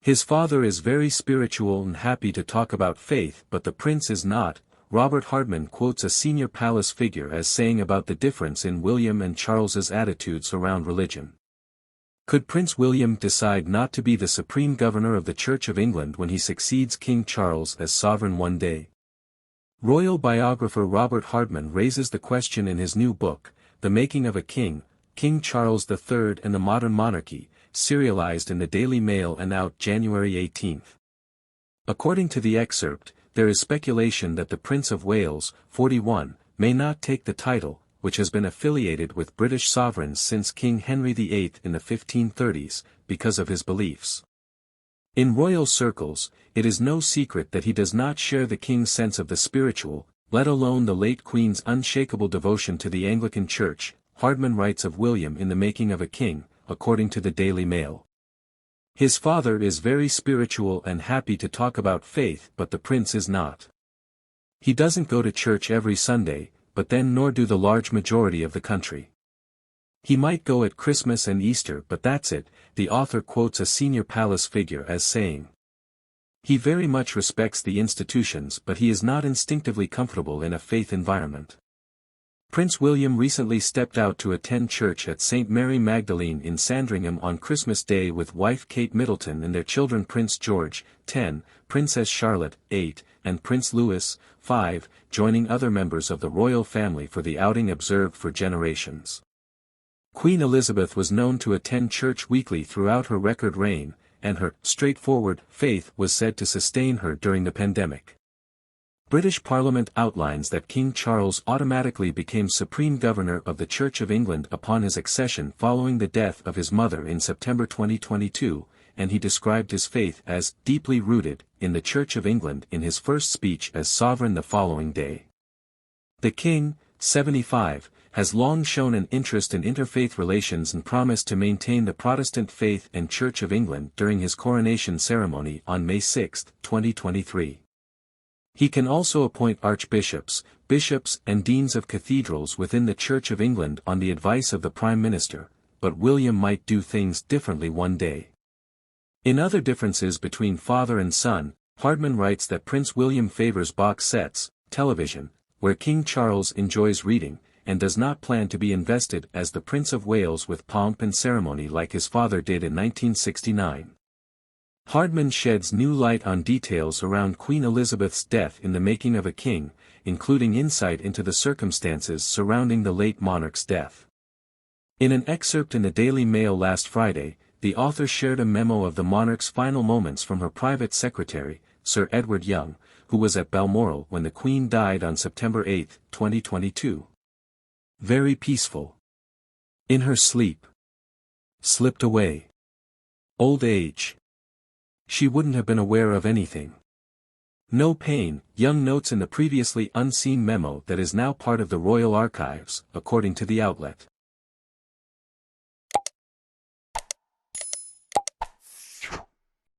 His father is very spiritual and happy to talk about faith, but the prince is not. Robert Hardman quotes a senior palace figure as saying about the difference in William and Charles's attitudes around religion. Could Prince William decide not to be the supreme governor of the Church of England when he succeeds King Charles as sovereign one day? Royal biographer Robert Hardman raises the question in his new book, The Making of a King, King Charles III and the Modern Monarchy, serialized in the Daily Mail and out January 18. According to the excerpt, there is speculation that the Prince of Wales, 41, may not take the title, which has been affiliated with British sovereigns since King Henry VIII in the 1530s, because of his beliefs. In royal circles, it is no secret that he does not share the king's sense of the spiritual, let alone the late Queen's unshakable devotion to the Anglican Church. Hardman writes of William in The Making of a King, according to the Daily Mail. His father is very spiritual and happy to talk about faith, but the prince is not. He doesn't go to church every Sunday, but then nor do the large majority of the country. He might go at Christmas and Easter, but that's it, the author quotes a senior palace figure as saying. He very much respects the institutions, but he is not instinctively comfortable in a faith environment. Prince William recently stepped out to attend church at St. Mary Magdalene in Sandringham on Christmas Day with wife Kate Middleton and their children Prince George, 10, Princess Charlotte, 8, and Prince Louis, 5, joining other members of the royal family for the outing observed for generations. Queen Elizabeth was known to attend church weekly throughout her record reign, and her straightforward faith was said to sustain her during the pandemic. British Parliament outlines that King Charles automatically became Supreme Governor of the Church of England upon his accession following the death of his mother in September 2022, and he described his faith as deeply rooted in the Church of England in his first speech as sovereign the following day. The King, 75, has long shown an interest in interfaith relations and promised to maintain the Protestant faith and Church of England during his coronation ceremony on May 6, 2023. He can also appoint archbishops, bishops and deans of cathedrals within the Church of England on the advice of the Prime Minister, but William might do things differently one day. In other differences between father and son, Hardman writes that Prince William favors box sets, television, where King Charles enjoys reading, and does not plan to be invested as the Prince of Wales with pomp and ceremony like his father did in 1969. Hardman sheds new light on details around Queen Elizabeth's death in The Making of a King, including insight into the circumstances surrounding the late monarch's death. In an excerpt in the Daily Mail last Friday, the author shared a memo of the monarch's final moments from her private secretary, Sir Edward Young, who was at Balmoral when the Queen died on September 8, 2022. Very peaceful. In her sleep. Slipped away. Old age. She wouldn't have been aware of anything. No pain, Young notes in the previously unseen memo that is now part of the royal archives, according to the outlet.